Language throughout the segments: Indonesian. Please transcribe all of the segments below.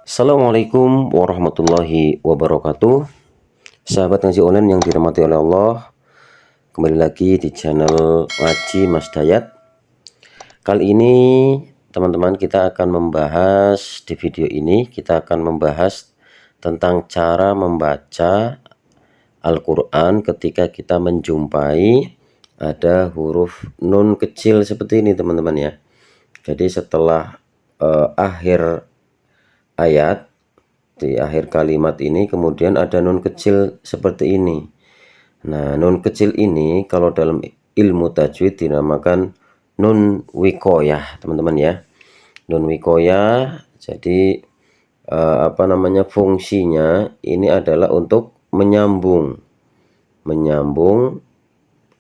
Assalamualaikum warahmatullahi wabarakatuh. Sahabat ngaji online yang dirahmati oleh Allah, kembali lagi di channel Ngaji Mas Dayat. Kali ini teman-teman kita akan membahas di video ini tentang cara membaca Al-Quran ketika kita menjumpai ada huruf nun kecil seperti ini teman-teman ya. Jadi setelah akhir ayat, di akhir kalimat ini kemudian ada nun kecil seperti ini. Nah, nun kecil ini kalau dalam ilmu tajwid dinamakan nun wikoyah, teman-teman ya. Nun wikoyah, jadi fungsinya ini adalah untuk menyambung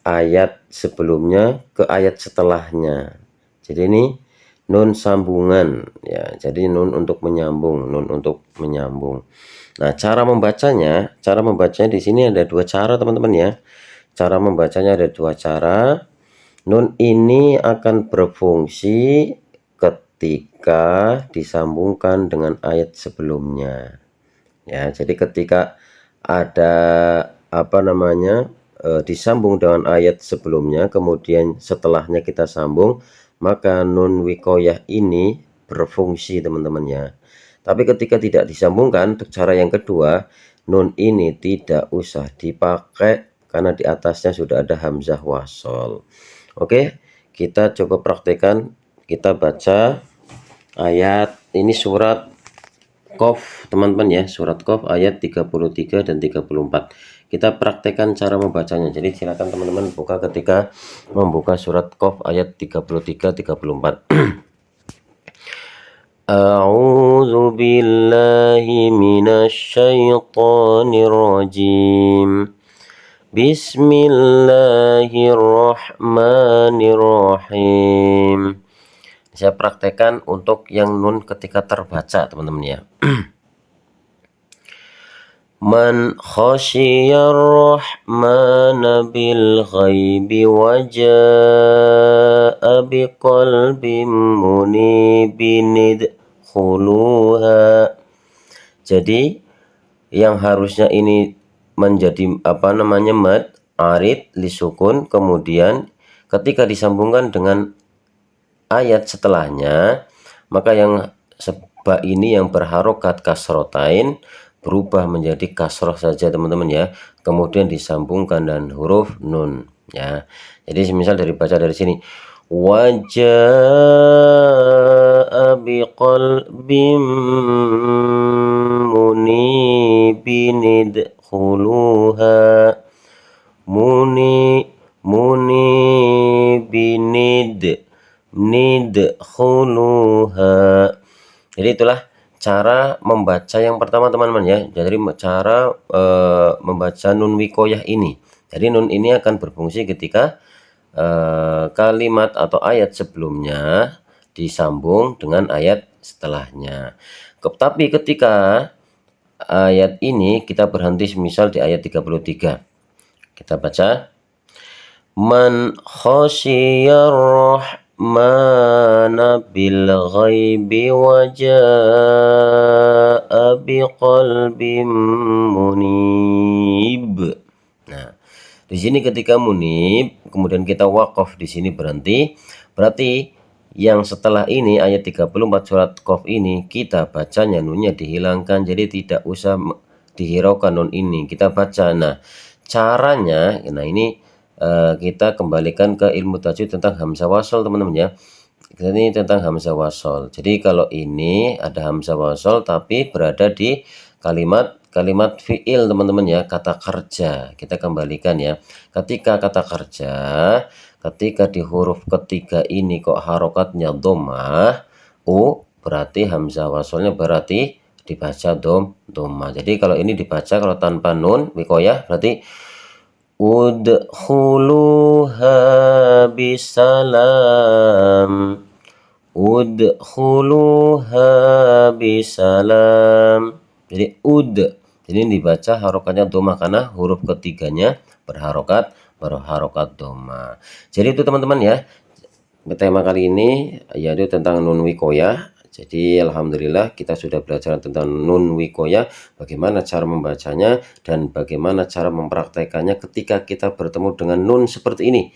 ayat sebelumnya ke ayat setelahnya. Jadi ini nun sambungan ya, jadi nun untuk menyambung. Nah, cara membacanya di sini ada dua cara teman-teman ya. Cara membacanya ada dua cara. Nun ini akan berfungsi ketika disambungkan dengan ayat sebelumnya ya. Jadi ketika ada disambung dengan ayat sebelumnya, kemudian setelahnya kita sambung, maka nun wikoyah ini berfungsi teman-teman ya. Tapi ketika tidak disambungkan, untuk cara yang kedua, nun ini tidak usah dipakai karena di atasnya sudah ada hamzah wasol. Oke, kita coba praktekkan. Kita baca ayat ini, surat Qaf teman-teman ya, surat Qaf ayat 33 dan 34. Kita praktekkan cara membacanya. Jadi silakan teman-teman buka ketika membuka surat Qaf ayat 33 34. A'udzu billahi minasy syaithanir rajim. Bismillahirrahmanirrahim. Saya praktekkan untuk yang nun ketika terbaca teman-teman ya. Man khasyiyar rahmana bil ghaibi wa jaa'a biqalbin munibin idkhuluha. Jadi yang harusnya ini menjadi mad arid lisukun, kemudian ketika disambungkan dengan ayat setelahnya, maka yang sebab ini yang berharokat kasrotain berubah menjadi kasroh saja teman-teman ya, kemudian disambungkan dengan huruf nun ya. Jadi misal baca dari sini, wajaa biqalbim munibin idkhuluha, nidkhuluha. Jadi itulah cara membaca yang pertama teman-teman ya. Jadi cara membaca nun wikoyah ini. Jadi nun ini akan berfungsi ketika kalimat atau ayat sebelumnya disambung dengan ayat setelahnya. Tapi ketika ayat ini kita berhenti misal di ayat 33. Kita baca, man khasyiyar rahmana bil ghaibi wa jaa'a biqalbin munib. Nah, di sini ketika munib kemudian kita waqaf di sini berhenti, berarti yang setelah ini ayat 34 surat Qaf ini kita bacanya nunnya dihilangkan, jadi tidak usah dihiraukan nun ini, kita baca. Nah, caranya, nah ini kita kembalikan ke ilmu tajwid tentang hamzah wasol teman-teman ya. Ini tentang hamzah wasol. Jadi kalau ini ada hamzah wasol tapi berada di kalimat fiil teman-teman ya, kata kerja. Kita kembalikan ya. Ketika kata kerja, ketika di huruf ketiga ini kok harokatnya dhammah, berarti hamzah wasolnya berarti dibaca dhammah. Jadi kalau ini dibaca kalau tanpa nun wikoyah berarti udkhuluha bisalam, udkhuluha bisalam. Jadi jadi dibaca harokatnya dhammah karena huruf ketiganya berharokat dhammah. Jadi itu teman-teman ya, tema kali ini yaitu tentang nun wikoyah. Jadi alhamdulillah kita sudah belajar tentang nun wikoya, bagaimana cara membacanya dan bagaimana cara mempraktekannya ketika kita bertemu dengan nun seperti ini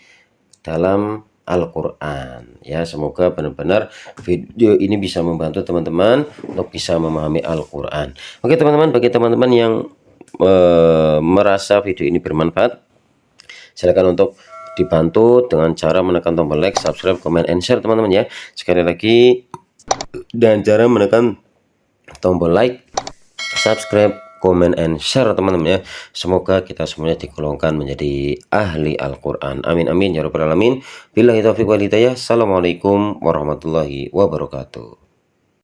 dalam Al-Quran. Ya, semoga benar-benar video ini bisa membantu teman-teman untuk bisa memahami Al-Quran. Oke teman-teman, bagi teman-teman yang merasa video ini bermanfaat, silakan untuk dibantu dengan cara menekan tombol like, subscribe, comment, and share teman-teman ya. Sekali lagi, dan cara menekan tombol like, subscribe, comment, and share teman-teman ya. Semoga kita semuanya digolongkan menjadi ahli Al-Quran. Amin amin ya rabbal alamin. Billahi taufiq wal hidayah. Assalamualaikum warahmatullahi wabarakatuh.